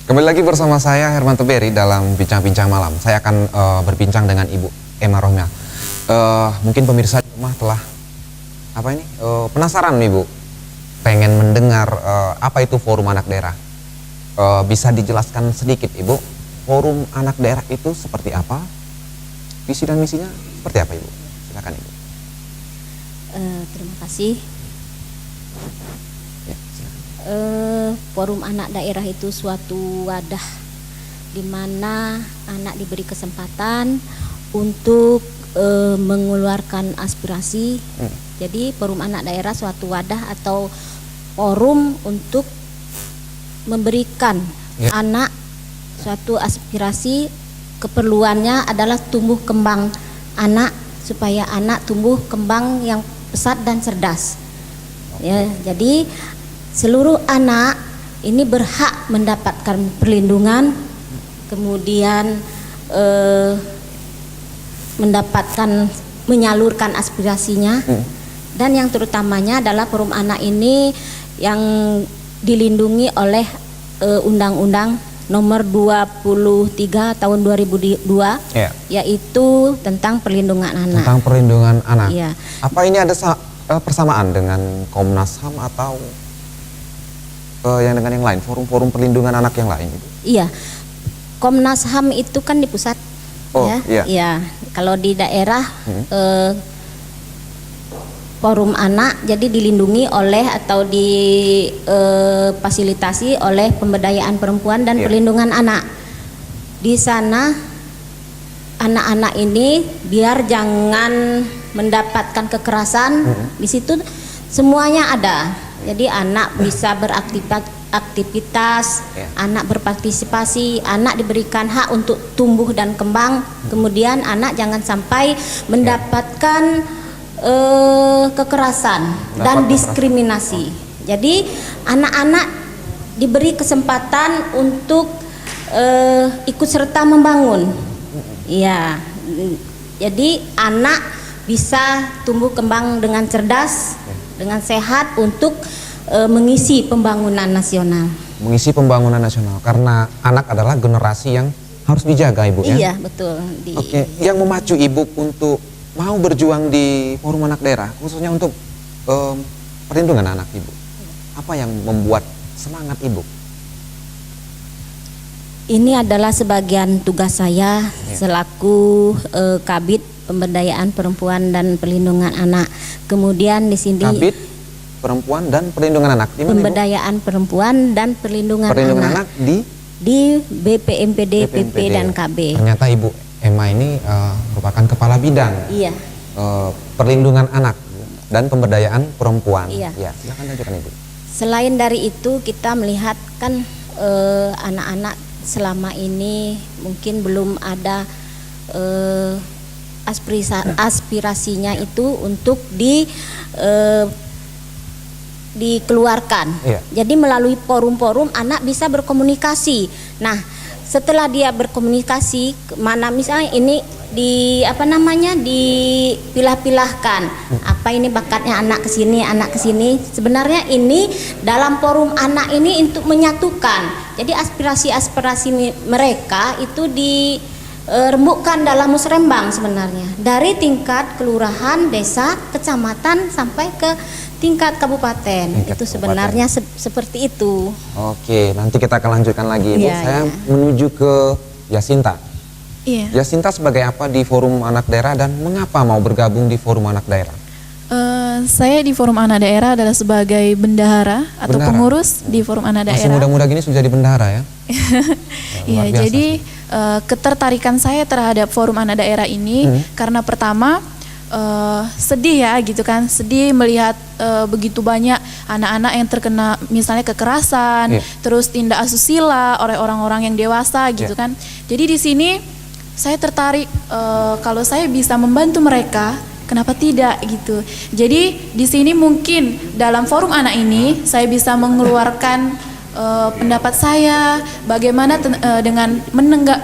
Kembali lagi bersama saya Hermanto Berry dalam Bincang-Bincang Malam. Saya akan berbincang dengan Ibu Emma Rohmia. Mungkin pemirsa di rumah telah penasaran nih Bu, pengen mendengar apa itu Forum Anak Daerah. Bisa dijelaskan sedikit Ibu, Forum Anak Daerah itu seperti apa? Visi dan misinya seperti apa Ibu? Silakan Ibu. Terima kasih. Ya, silakan. Forum Anak Daerah itu suatu wadah di mana anak diberi kesempatan untuk mengeluarkan aspirasi. Jadi Forum Anak Daerah suatu wadah atau forum untuk memberikan anak suatu aspirasi. Keperluannya adalah tumbuh kembang anak, supaya anak tumbuh kembang yang pesat dan cerdas. Ya, jadi seluruh anak ini berhak mendapatkan perlindungan, kemudian menyalurkan aspirasinya, dan yang terutamanya adalah Forum Anak ini yang dilindungi oleh Undang-Undang Nomor 23 Tahun 2002, yaitu tentang perlindungan anak. Tentang perlindungan anak. Ya. Apa ini ada persamaan dengan Komnas HAM atau yang dengan yang lain, forum-forum perlindungan anak yang lain? Iya, Komnas HAM itu kan di pusat. Iya. Kalau di daerah Forum Anak jadi dilindungi oleh atau difasilitasi oleh Pemberdayaan Perempuan dan Perlindungan Anak. Di sana anak-anak ini biar jangan mendapatkan kekerasan, di situ semuanya ada. Jadi anak bisa beraktivitas, anak berpartisipasi, anak diberikan hak untuk tumbuh dan kembang. Kemudian anak jangan sampai mendapatkan kekerasan dan diskriminasi. Jadi anak-anak diberi kesempatan untuk ikut serta membangun. Ya, jadi anak bisa tumbuh kembang dengan cerdas, dengan sehat untuk mengisi pembangunan nasional. Mengisi pembangunan nasional, karena anak adalah generasi yang harus dijaga Ibu ya? Iya, betul. Oke, yang memacu Ibu untuk mau berjuang di Forum Anak Daerah, khususnya untuk perlindungan anak Ibu, apa yang membuat semangat Ibu? Ini adalah sebagian tugas saya selaku Kabid Pemberdayaan Perempuan dan Perlindungan Anak. Kemudian di sini Kabid Perempuan dan Perlindungan Anak. Pemberdayaan Perempuan dan Perlindungan Anak di BPMPD, PP dan KB. Ternyata Ibu Emma ini merupakan kepala bidang perlindungan anak dan pemberdayaan perempuan. Iya. Ya, silakan lanjutkan Ibu. Selain dari itu, kita melihat kan anak-anak selama ini mungkin belum ada aspirasinya itu untuk dikeluarkan. Jadi melalui forum-forum anak bisa berkomunikasi. Nah, setelah dia berkomunikasi, mana misalnya ini dipilah-pilahkan. Apa ini bakatnya anak ke sini. Sebenarnya ini dalam forum anak ini untuk menyatukan. Jadi aspirasi-aspirasi mereka itu dirembukkan dalam musrembang sebenarnya. Dari tingkat kelurahan, desa, kecamatan sampai ke tingkat kabupaten. Itu sebenarnya seperti itu. Oke, nanti kita akan lanjutkan lagi Ibu. Saya menuju ke Yasinta. Yasinta sebagai apa di Forum Anak Daerah dan mengapa mau bergabung di Forum Anak Daerah? Saya di Forum Anak Daerah adalah sebagai bendahara atau pengurus di Forum Anak Daerah. Masih muda-muda gini sudah jadi bendahara ya? Iya, jadi ketertarikan saya terhadap Forum Anak Daerah ini karena pertama sedih ya gitu kan, sedih melihat begitu banyak anak-anak yang terkena misalnya kekerasan, terus tindak asusila oleh orang-orang yang dewasa gitu kan. Jadi di sini saya tertarik kalau saya bisa membantu mereka, kenapa tidak gitu. Jadi di sini mungkin dalam Forum Anak ini saya bisa mengeluarkan pendapat saya bagaimana dengan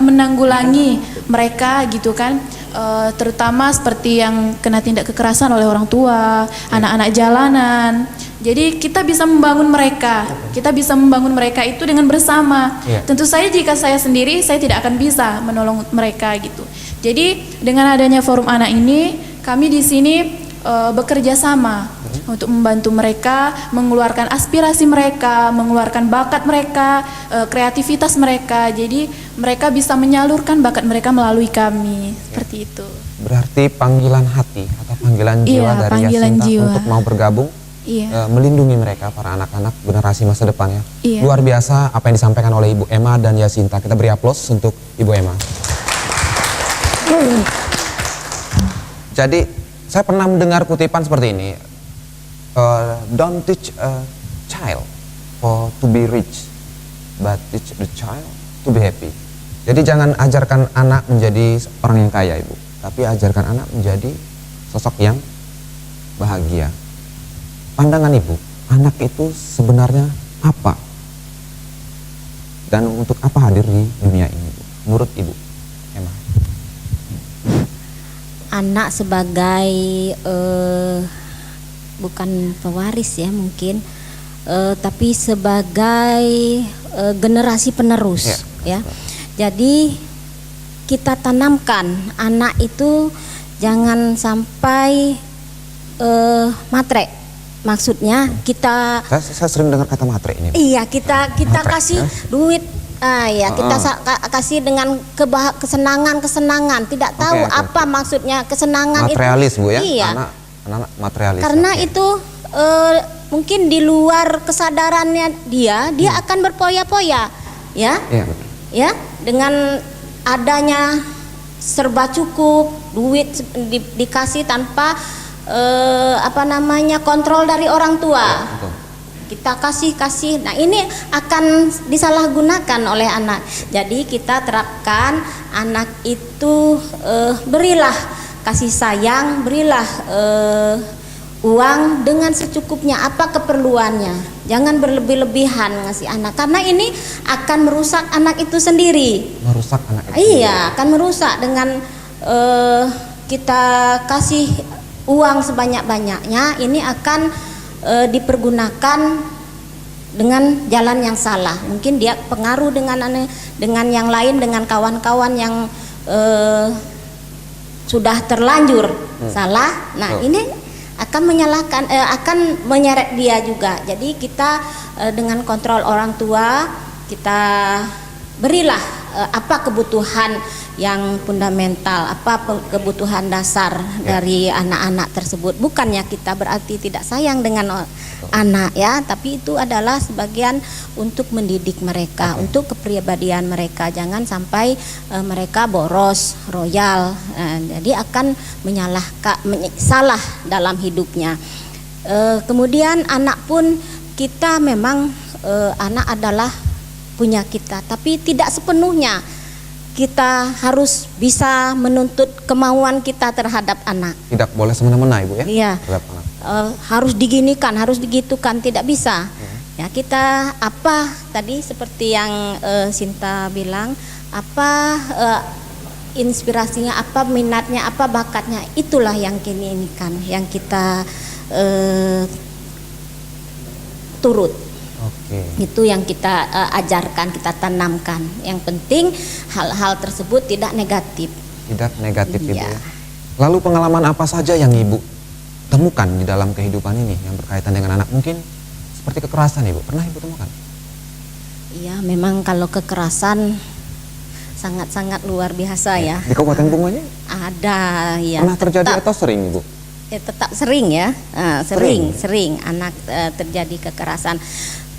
menanggulangi mereka gitu kan. terutama seperti yang kena tindak kekerasan oleh orang tua, anak-anak jalanan. Jadi kita bisa membangun mereka. Kita bisa membangun mereka itu dengan bersama. Iya. Tentu saja jika saya sendiri saya tidak akan bisa menolong mereka gitu. Jadi dengan adanya forum anak ini, kami di sini bekerja sama untuk membantu mereka mengeluarkan aspirasi mereka, mengeluarkan bakat mereka, kreativitas mereka. Jadi mereka bisa menyalurkan bakat mereka melalui kami. Seperti itu. Berarti panggilan hati atau panggilan jiwa Iya, dari panggilan Yasinta jiwa. untuk mau bergabung, Iya. melindungi mereka, para anak-anak generasi masa depan ya. Iya. Luar biasa apa yang disampaikan oleh Ibu Emma dan Yasinta. Kita beri aplaus untuk Ibu Emma. Jadi saya pernah mendengar kutipan seperti ini, don't teach a child to be rich, but teach the child to be happy. Jadi jangan ajarkan anak menjadi orang yang kaya, Ibu, tapi ajarkan anak menjadi sosok yang bahagia. Pandangan Ibu, anak itu sebenarnya apa? Dan untuk apa hadir di dunia ini, Bu? Menurut Ibu Emma? Anak sebagai bukan pewaris ya mungkin, tapi sebagai generasi penerus ya. Jadi kita tanamkan anak itu jangan sampai matre. Maksudnya kita Saya sering dengar kata matre ini, Bu. iya kita Matre, kasih ya? duit. Kita kasih dengan kesenangan, tidak tahu Oke. apa maksudnya kesenangan Materialis, itu. Bu ya? Iya. Anak materialis. Karena Oke. itu mungkin di luar kesadarannya dia akan berpoya-poya, ya, Iya, betul. ya, dengan adanya serba cukup, duit dikasih tanpa kontrol dari orang tua. Iya, betul. Kita kasih. Nah, ini akan disalahgunakan oleh anak. Jadi kita terapkan anak itu berilah kasih sayang, berilah uang dengan secukupnya apa keperluannya. Jangan berlebih-lebihan ngasih anak karena ini akan merusak anak itu sendiri. Merusak anak itu. Iya, akan merusak dengan kita kasih uang sebanyak-banyaknya. Ini akan dipergunakan dengan jalan yang salah. Mungkin dia pengaruh dengan yang lain, dengan kawan-kawan yang sudah terlanjur salah. Nah, ini akan menyalahkan, akan menyeret dia juga. Jadi kita dengan kontrol orang tua, kita berilah apa kebutuhan yang fundamental, apa kebutuhan dasar dari anak-anak tersebut. Bukannya kita berarti tidak sayang dengan anak ya, tapi itu adalah sebagian untuk mendidik mereka, untuk kepribadian mereka. Jangan sampai mereka boros, royal, jadi akan salah dalam hidupnya. Kemudian anak pun kita memang anak adalah punya kita, tapi tidak sepenuhnya kita harus bisa menuntut kemauan kita terhadap anak. Tidak boleh semena-mena, Ibu ya? Iya. Terhadap anak. Harus diginikan, harus digitukan, tidak bisa. Ya, kita apa tadi seperti yang Sinta bilang, apa inspirasinya, apa minatnya, apa bakatnya, itulah yang kini ini kan, yang kita turut. Oke. Itu yang kita ajarkan, kita tanamkan. Yang penting hal-hal tersebut tidak negatif. Tidak negatif, Ibu Iya. ya. Lalu pengalaman apa saja yang Ibu temukan di dalam kehidupan ini yang berkaitan dengan anak? Mungkin seperti kekerasan, Ibu. Pernah Ibu temukan? Iya, memang kalau kekerasan sangat-sangat luar biasa ya. Di Kabupaten Bungonya Ada ya. pernah terjadi tetap, atau sering, Ibu? tetap sering ya. Sering anak terjadi kekerasan.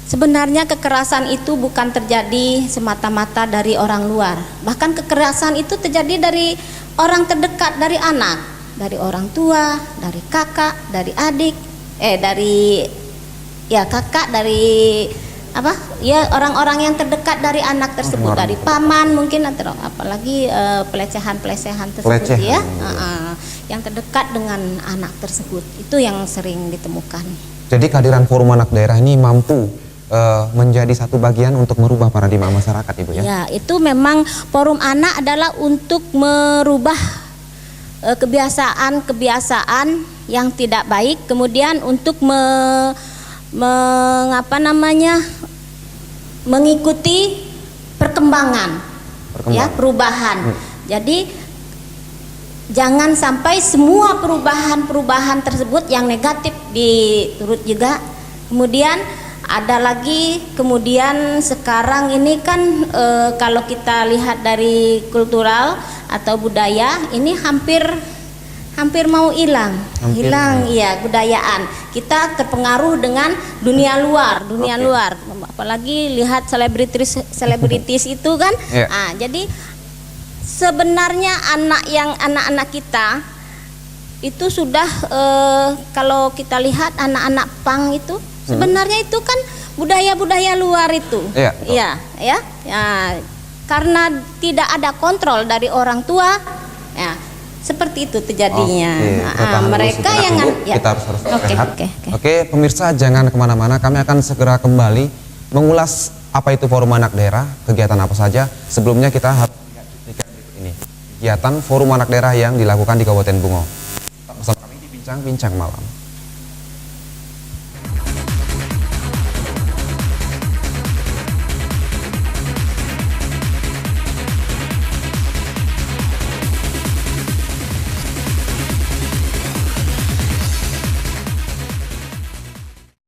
Sebenarnya kekerasan itu bukan terjadi semata-mata dari orang luar. Bahkan kekerasan itu terjadi dari orang terdekat dari anak, dari orang tua, dari kakak, dari adik, dari kakak, dari orang-orang yang terdekat dari anak tersebut, dari paman mungkin, atau apalagi pelecehan-pelecehan tersebut ya, yang terdekat dengan anak tersebut itu yang sering ditemukan. Jadi kehadiran Forum Anak Daerah ini mampu menjadi satu bagian untuk merubah paradigma masyarakat, Ibu ya? Ya, itu memang Forum Anak adalah untuk merubah kebiasaan-kebiasaan yang tidak baik, kemudian untuk mengapa namanya mengikuti perkembangan. Ya, perubahan. Jadi jangan sampai semua perubahan tersebut yang negatif diturut juga. Kemudian ada lagi, kemudian sekarang ini kan kalau kita lihat dari kultural atau budaya ini hampir mau hilang, ya budayaan. Kita terpengaruh dengan dunia luar, apalagi lihat selebritis itu kan. Jadi sebenarnya anak-anak kita itu sudah kalau kita lihat anak-anak pang itu sebenarnya itu kan budaya-budaya luar itu. Ya, karena tidak ada kontrol dari orang tua, ya seperti itu terjadinya. Mereka yang kita harus rehat. Oke, pemirsa jangan kemana-mana, kami akan segera kembali mengulas apa itu Forum Anak Daerah, kegiatan apa saja. Sebelumnya kita harus lihat cuplikan berikut ini, kegiatan Forum Anak Daerah yang dilakukan di Kabupaten Bungo. Tetap bersama kami di Bincang-Bincang Malam.